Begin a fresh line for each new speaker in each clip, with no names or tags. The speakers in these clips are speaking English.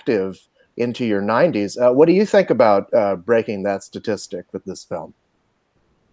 active into your 90s. What do you think about breaking that statistic with this film?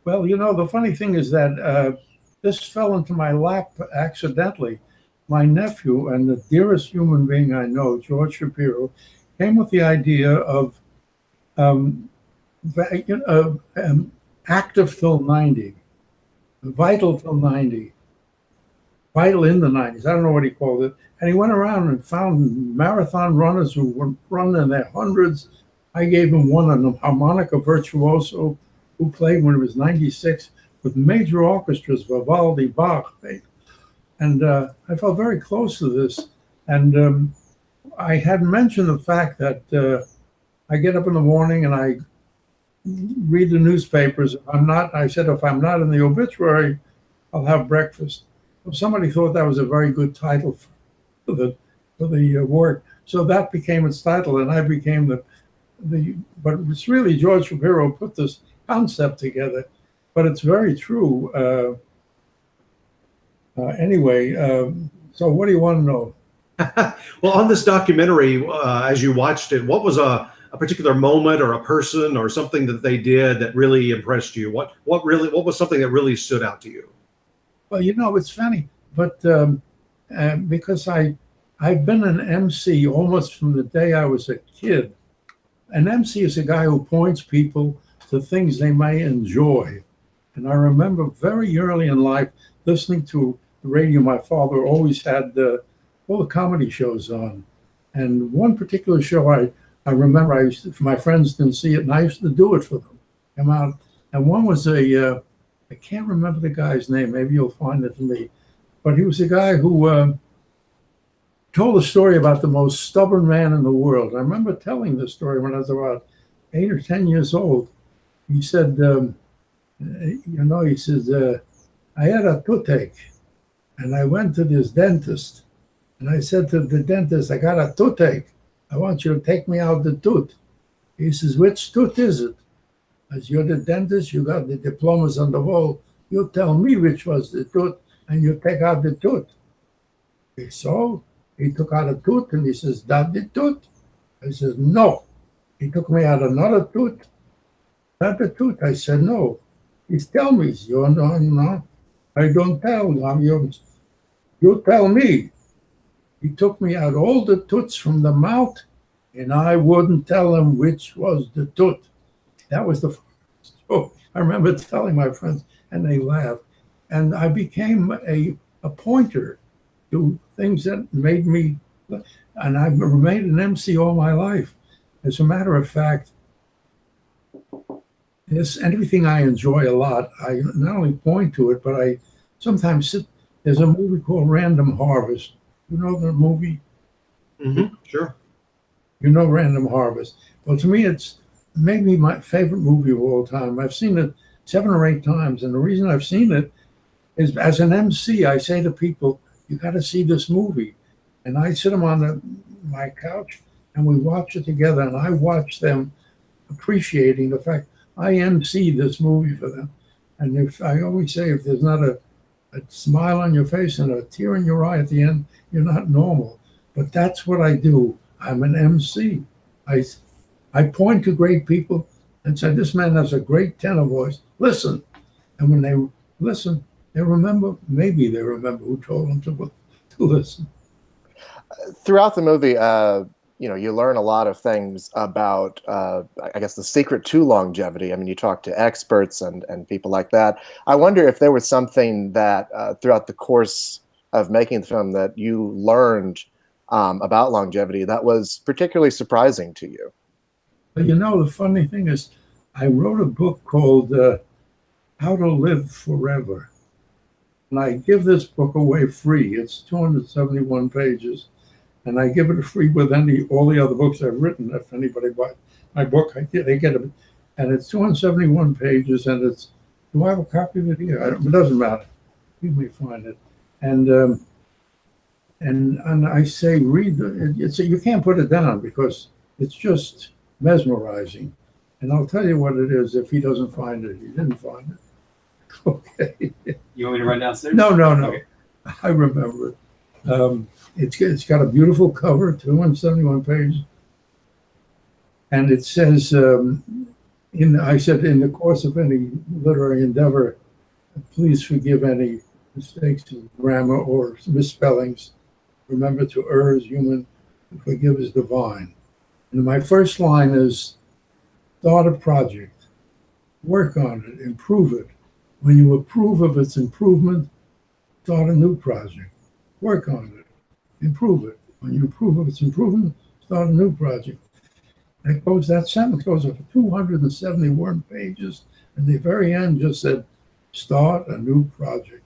Well, you know, the funny thing is that this fell into my lap accidentally. My nephew and the dearest human being I know, George Shapiro, came with the idea of active till 90, vital till 90, vital in the 90s. I don't know what he called it. And he went around and found marathon runners who were running in their hundreds. I gave him one, a harmonica virtuoso who played when he was 96 with major orchestras, Vivaldi, Bach. And I felt very close to this. And I had mentioned the fact that I get up in the morning and I read the newspapers. I said, if I'm not in the obituary, I'll have breakfast. Well, somebody thought that was a very good title for the work. So that became its title, and I became but it's really George Shapiro put this concept together, but it's very true. Anyway, so what do you want to know?
Well, on this documentary, as you watched it, what was a particular moment or a person or something that they did that really impressed you? What was something that really stood out to you?
Well, you know, it's funny, but because I've been an MC almost from the day I was a kid. An MC is a guy who points people to things they may enjoy. And I remember very early in life listening to the radio. My father always had all the comedy shows on. And one particular show I remember, my friends didn't see it, and I used to do it for them. Come out, and one was I can't remember the guy's name. Maybe you'll find it for me. But he was a guy who told a story about the most stubborn man in the world. I remember telling this story when I was about 8 or 10 years old. He said, he says, I had a toothache, and I went to this dentist, and I said to the dentist, I got a toothache. I want you to take me out the tooth. He says, which tooth is it? As you're the dentist, you got the diplomas on the wall. You tell me which was the tooth, and you take out the tooth. So he took out a tooth, and he says, that the tooth? I says, no. He took me out another tooth. That the tooth? I said, no. He said, tell me. You know, I don't tell. You tell me. He took me out all the tooths from the mouth, and I wouldn't tell him which was the tooth. That was the first. So I remember telling my friends, and they laughed. And I became a pointer to things that made me, and I've remained an MC all my life. As a matter of fact, everything I enjoy a lot, I not only point to it, but I sometimes sit. There's a movie called Random Harvest. You know the movie?
Mm-hmm. Sure.
You know Random Harvest. Well, to me, it's maybe my favorite movie of all time. I've seen it 7 or 8 times, and the reason I've seen it is as an MC, I say to people, you got to see this movie. And I sit them on my couch, and we watch it together, and I watch them appreciating the fact I MC this movie for them. And I always say, if there's not a smile on your face and a tear in your eye at the end, you're not normal. But that's what I do. I'm an MC. I point to great people and say, this man has a great tenor voice. Listen. And when they listen, they remember, maybe they remember who told them to listen.
Throughout the movie, you learn a lot of things about, I guess, the secret to longevity. I mean, you talk to experts and people like that. I wonder if there was something that throughout the course of making the film that you learned about longevity that was particularly surprising to you.
But the funny thing is, I wrote a book called How to Live Forever. And I give this book away free. It's 271 pages. And I give it free with all the other books I've written. If anybody buys my book, they get it. And it's 271 pages, and do I have a copy of it here? It doesn't matter. You may find it. And I say, read it. You can't put it down because it's just mesmerizing. And I'll tell you what it is if he doesn't find it. He didn't find it. Okay.
You want me to run downstairs?
No.
Okay.
I remember it. It's got a beautiful cover, 271 pages, And it says, I said, in the course of any literary endeavor, please forgive any mistakes in grammar or misspellings. Remember, to err is human, to forgive is divine. And my first line is, start a project, work on it, improve it. When you approve of its improvement, start a new project, work on it, improve it. When you approve of its improvement, start a new project. That sentence goes over 271 pages, and the very end just said, start a new project.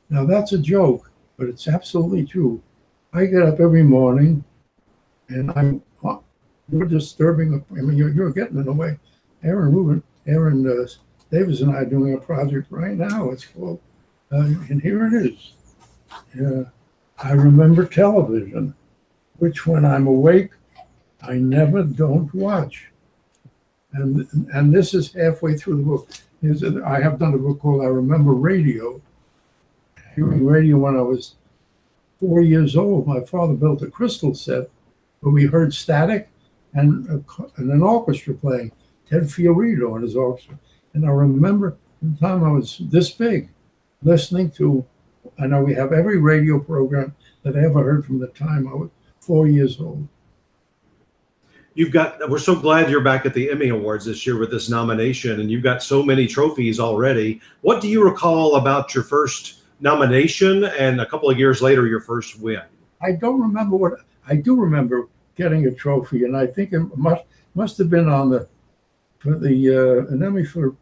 Now that's a joke, but it's absolutely true. I get up every morning, and you're disturbing. I mean, you're getting in the way. Aaron Davis and I are doing a project right now. It's called, and here it is. I remember television, which when I'm awake, I never don't watch. And this is halfway through the book. I have done a book called I Remember Radio. Hearing radio when I was 4 years old. My father built a crystal set where we heard static and an orchestra playing. Ted Fiorito and his orchestra. And I remember the time I was this big, listening to, I know we have every radio program that I ever heard from the time I was 4 years old.
We're so glad you're back at the Emmy Awards this year with this nomination, and you've got so many trophies already. What do you recall about your first nomination and a couple of years later, your first win?
I don't remember I do remember getting a trophy, and I think it must have been on an Emmy for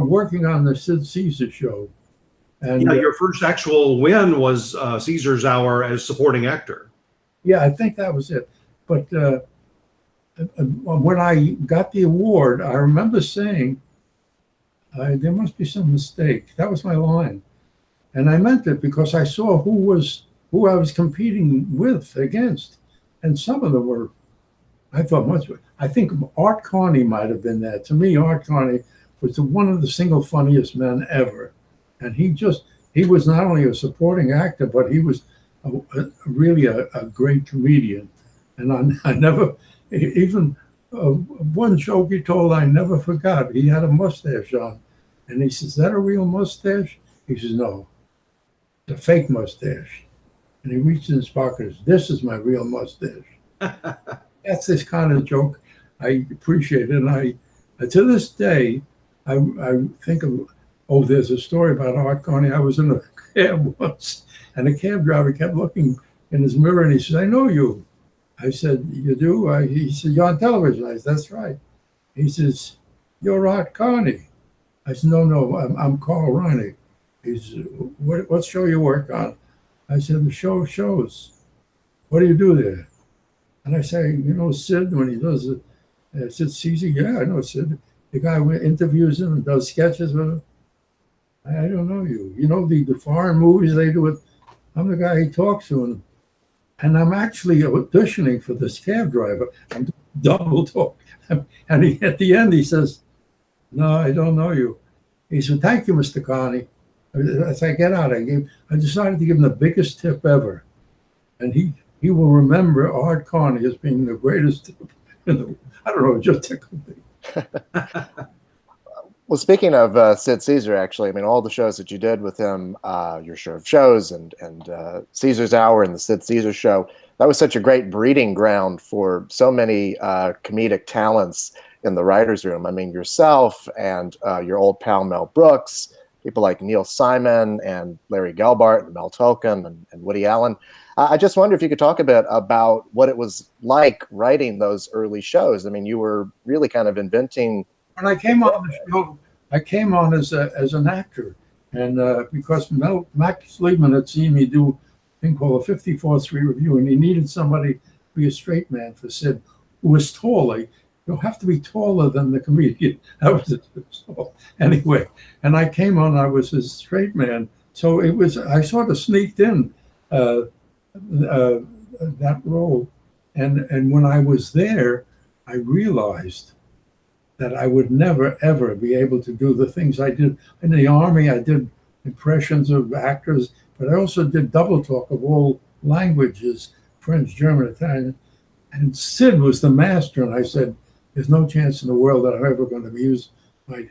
working on the Sid Caesar show. And
your first actual win was Caesar's Hour as supporting actor.
Yeah, I think that was it. But when I got the award, I remember saying, there must be some mistake. That was my line. And I meant it because I saw who I was competing against. And some of them were, I think Art Carney might have been there. To me, Art Carney was one of the single funniest men ever. And he was not only a supporting actor, but he was really a great comedian. And I never, even one joke he told, I never forgot. He had a mustache on. And he says, is that a real mustache? He says, no, it's a fake mustache. And he reached in his pocket and says, this is my real mustache. That's this kind of joke. I appreciate it. And to this day, I think of, there's a story about Art Carney. I was in a cab once, and the cab driver kept looking in his mirror, and he said, I know you. I said, you do? He said, you're on television. I said, that's right. He says, you're Art Carney. I said, no, I'm Carl Reiner. He said, what show you work on? I said, the shows. What do you do there? And I say, Sid, when he does Sid Caesar? Yeah, I know Sid. The guy who interviews him and does sketches with him. I don't know you. The foreign movies they do it. I'm the guy he talks to. And I'm actually auditioning for this cab driver. I'm double talk. And at the end, he says, no, I don't know you. He said, thank you, Mr. Carney. As I get out, I decided to give him the biggest tip ever. And he will remember Art Carney as being the greatest tip in the, I don't know, it just tickled me.
Well, speaking of Sid Caesar, actually, I mean, all the shows that you did with him, your show of shows and Caesar's Hour and the Sid Caesar Show, that was such a great breeding ground for so many comedic talents in the writer's room. I mean, yourself and your old pal Mel Brooks, people like Neil Simon and Larry Gelbart and Mel Tolkien and Woody Allen. I just wonder if you could talk a bit about what it was like writing those early shows. I mean, you were really kind of inventing.
When I came on the show, I came on as an actor, and because Max Liebman had seen me do a thing called a 54th Street Review, and he needed somebody to be a straight man for Sid, who was taller. You'll have to be taller than the comedian. I was tall. Anyway, and I came on, I was a straight man. So I sort of sneaked in that role. And when I was there, I realized that I would never, ever be able to do the things I did. In the Army, I did impressions of actors, but I also did double talk of all languages, French, German, Italian. And Sid was the master, and I said, "There's no chance in the world that I'm ever going to use my."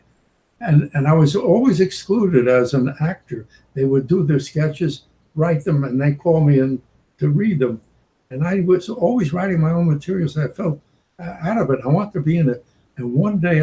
And I was always excluded as an actor. They would do their sketches, write them, and they call me in to read them. And I was always writing my own materials. I felt out of it. I wanted to be in it. And one day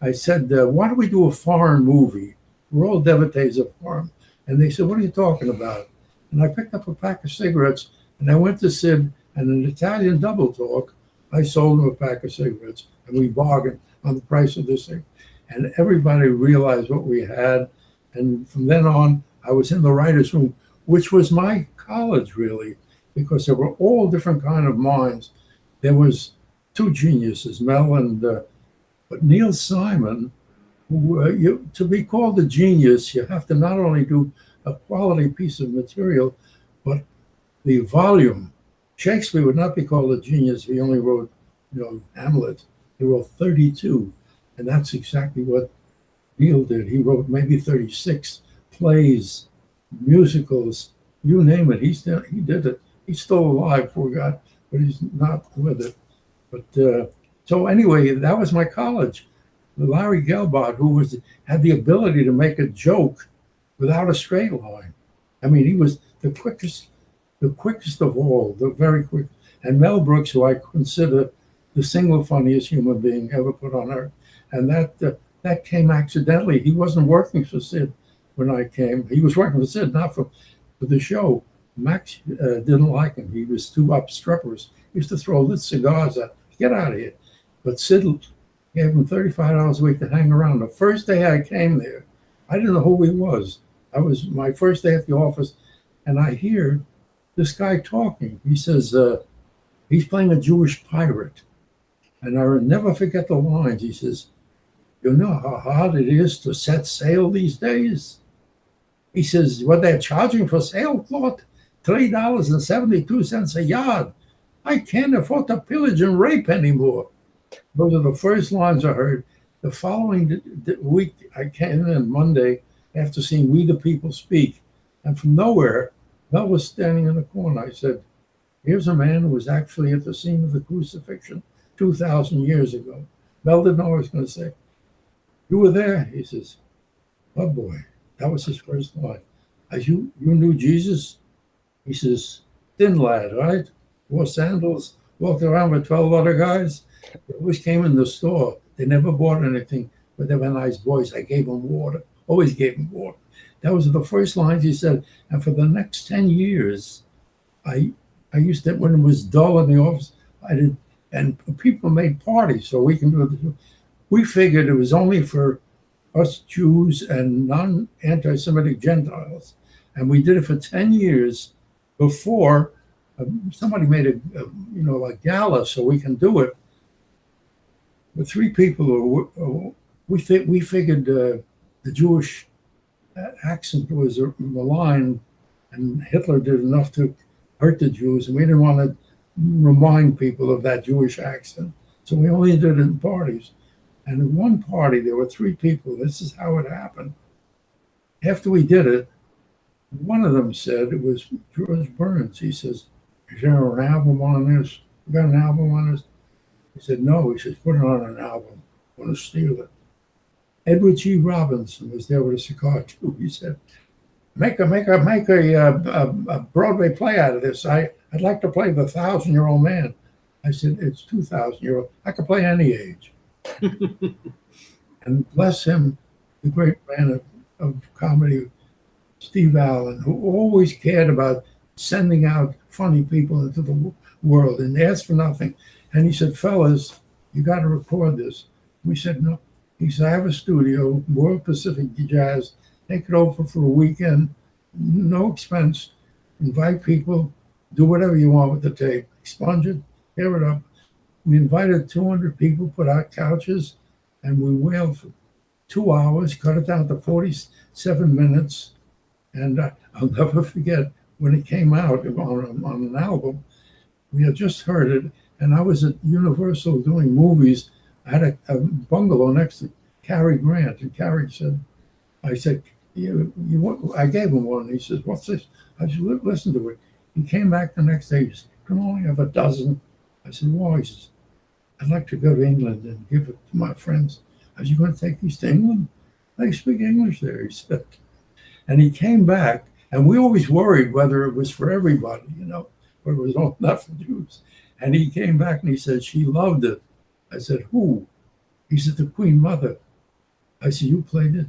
I said, "Why don't we do a foreign movie? We're all devotees of foreign." And they said, "What are you talking about?" And I picked up a pack of cigarettes, and I went to Sid, and in Italian double talk, I sold him a pack of cigarettes, and we bargained on the price of this thing. And everybody realized what we had. And from then on, I was in the writer's room, which was my college, really, because there were all different kind of minds. There was two geniuses, Mel and, but Neil Simon, who, to be called a genius, you have to not only do a quality piece of material, but the volume. Shakespeare would not be called a genius if he only wrote, Hamlet. He wrote 32. And that's exactly what Neil did. He wrote maybe 36 plays, musicals, you name it. He did it. He's still alive, poor guy, but he's not with it. But so anyway, that was my college. Larry Gelbart, who had the ability to make a joke without a straight line. I mean, he was the quickest of all, the very quick. And Mel Brooks, who I consider the single funniest human being ever put on earth. And that came accidentally. He wasn't working for Sid when I came. He was working for Sid, not for the show. Max didn't like him. He was too obstreperous. He used to throw lit cigars at him. Get out of here. But Sid gave him $35 a week to hang around. The first day I came there, I didn't know who he was. I was my first day at the office, and I hear this guy talking. He says, he's playing a Jewish pirate. And I'll never forget the lines. He says, "You know how hard it is to set sail these days?" He says, "What they're charging for sailcloth, $3.72 a yard. I can't afford to pillage and rape anymore." Those are the first lines I heard. The following week, I came in Monday after seeing We the People speak. And from nowhere, Mel was standing in the corner. I said, "Here's a man who was actually at the scene of the crucifixion 2,000 years ago." Mel didn't know what I was going to say. "You were there?" He says, "Oh boy." That was his first line. You knew Jesus?" He says, "Thin lad, right? Wore sandals, walked around with 12 other guys. They always came in the store. They never bought anything, but they were nice boys. I gave them water, always gave them water." That was the first lines he said. And for the next 10 years, I used to, when it was dull in the office, I did, and people made parties so we can do it. We figured it was only for us Jews and non-anti-Semitic Gentiles. And we did it for 10 years before somebody made a gala so we can do it. The three people, we figured the Jewish accent was maligned, and Hitler did enough to hurt the Jews, and we didn't want to remind people of that Jewish accent. So we only did it in parties. And in one party, there were three people. This is how it happened. After we did it, one of them said, it was George Burns. He says, "Is there an album on this? You got an album on this?" He said, "No." He says, "Put it on an album. I want to steal it." Edward G. Robinson was there with a cigar too. He said, make a Broadway play out of this. I'd like to play the 1,000-year-old man." I said, "It's 2,000-year-old. I can play any age." And bless him, the great man of comedy, Steve Allen, who always cared about sending out funny people into the world and asked for nothing. And he said, "Fellas, you got to record this." We said, "No." He said, "I have a studio, World Pacific Jazz. Take it over for a weekend, no expense. Invite people, do whatever you want with the tape. Expunge it, tear it up." We invited 200 people, put out couches, and we wailed for 2 hours, cut it down to 47 minutes. And I'll never forget when it came out on an album. We had just heard it, and I was at Universal doing movies. I had a bungalow next to Cary Grant, and Cary said, I said, I gave him one. He says, "What's this?" I said, "Listen to it." He came back the next day. He said, "Can only have a dozen." I said, why? He says, I'd like to go to England and give it to my friends. Are you going to take these to England? They speak English there, he said. And he came back, and we always worried whether it was for everybody, but it was not for Jews. And he came back and he said, she loved it. I said, who? He said, the Queen Mother. I said, you played it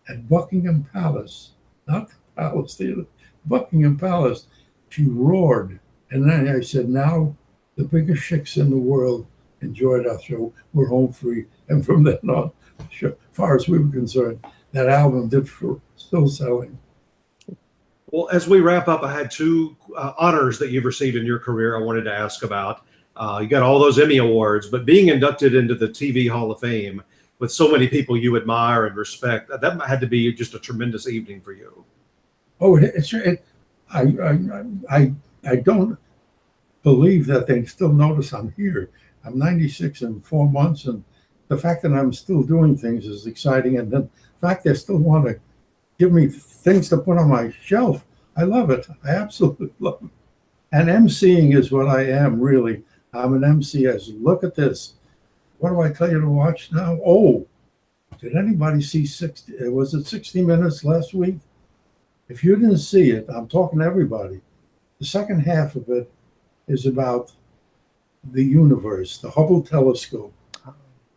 at Buckingham Palace, not the Palace Theater, Buckingham Palace. She roared. And then I said, now the biggest chicks in the world enjoyed our show. We're home free. And from then on, as far as we were concerned, that album did for still selling.
Well, as we wrap up, I had two honors that you've received in your career I wanted to ask about. You got all those Emmy Awards, but being inducted into the TV Hall of Fame with so many people you admire and respect, that had to be just a tremendous evening for you.
Oh, I don't believe that they still notice I'm here. I'm 96 in 4 months, and the fact that I'm still doing things is exciting. And then the fact they still want to give me things to put on my shelf, I love it. I absolutely love it. And emceeing is what I am, really. I'm an MC. Look at this. What do I tell you to watch now? Oh, did anybody see 60? Was it 60 Minutes last week? If you didn't see it, I'm talking to everybody. The second half of it is about the universe, the Hubble telescope.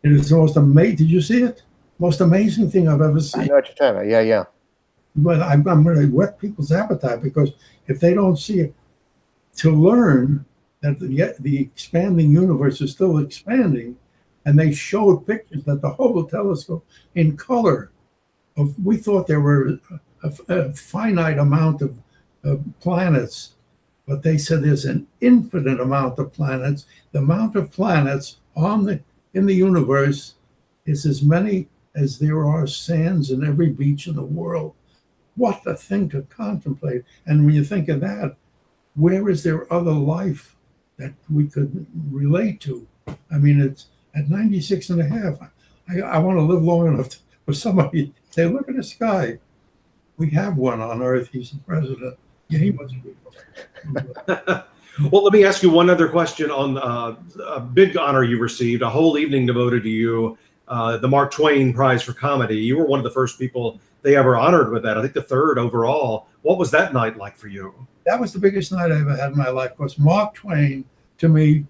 It is the most amazing. Did you see it? Most amazing thing I've ever seen.
I know what you're talking about. Yeah, yeah.
But I'm going to whet people's appetite, because if they don't see it, to learn that the expanding universe is still expanding, and they showed pictures that the Hubble telescope in color we thought there were a finite amount of planets, but they said there's an infinite amount of planets. The amount of planets in the universe is as many as there are sands in every beach in the world. What a thing to contemplate. And when you think of that, where is there other life that we could relate to? I mean, it's at 96 and a half. I want to live long enough for somebody to say, look at the sky. We have one on Earth. He's the president. Yeah, he must be.
Well, let me ask you one other question on a big honor you received, a whole evening devoted to you, the Mark Twain Prize for Comedy. You were one of the first people they ever honored with that. I think the third overall. What was that night like for you?
That was the biggest night I ever had in my life, because Mark Twain, to me,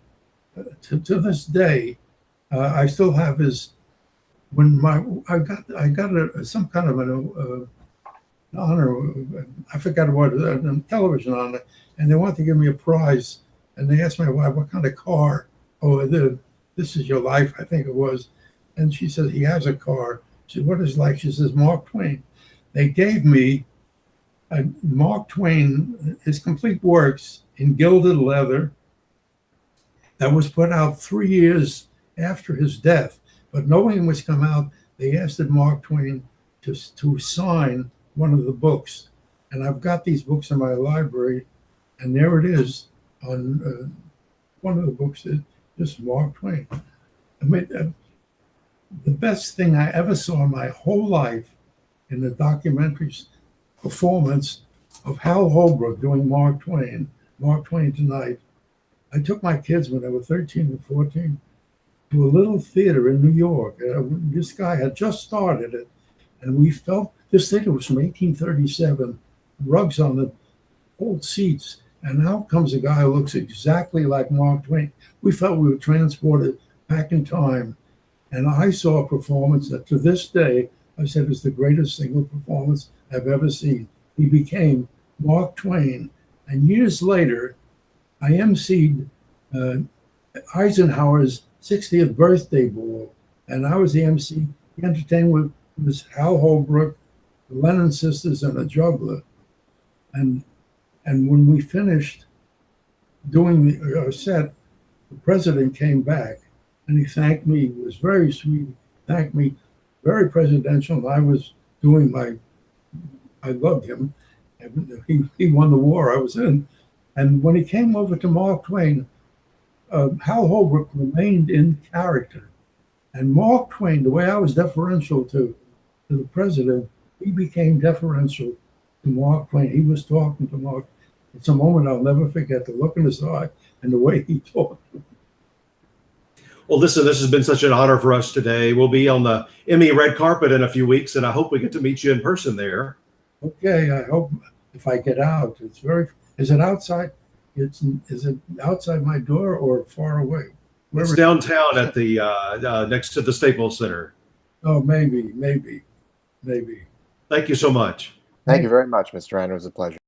to this day, I still have his. When I got some kind of an honor, I forgot what, a television honor, and they wanted to give me a prize, and they asked my wife, what kind of car? Oh, This Is Your Life, I think it was. And she said, he has a car. She said, what is it like? She says, Mark Twain. They gave me Mark Twain, his complete works in gilded leather, that was put out 3 years after his death. But knowing it was come out, they asked Mark Twain to sign one of the books. And I've got these books in my library, and there it is on one of the books, is just Mark Twain. I mean, the best thing I ever saw in my whole life in the documentary performance of Hal Holbrook doing Mark Twain Tonight. I took my kids when they were 13 and 14 to a little theater in New York. This guy had just started it, and we felt this theater was from 1837, rugs on the old seats, and out comes a guy who looks exactly like Mark Twain. We felt we were transported back in time, and I saw a performance that to this day I said is the greatest single performance I've ever seen. He became Mark Twain, and years later, I emceed Eisenhower's 60th birthday ball, and I was the MC. He entertained with Hal Holbrook, the Lennon sisters, and a juggler. And when we finished doing our set, the president came back, and he thanked me. He was very sweet. He thanked me, very presidential. And I was doing I loved him. And he won the war I was in. And when he came over to Mark Twain, Hal Holbrook remained in character. And Mark Twain, the way I was deferential to the president, he became deferential to Mark Twain. He was talking to Mark. It's a moment I'll never forget, the look in his eye and the way he talked.
Well, listen, this has been such an honor for us today. We'll be on the Emmy red carpet in a few weeks, and I hope we get to meet you in person there.
Okay, I hope if I get out. It's very. Is it outside? Is it outside my door or far away?
It's downtown at the next to the Staples Center.
Oh, maybe.
Thank you so much.
Thank you very much, Mr. Reiner. It was a pleasure.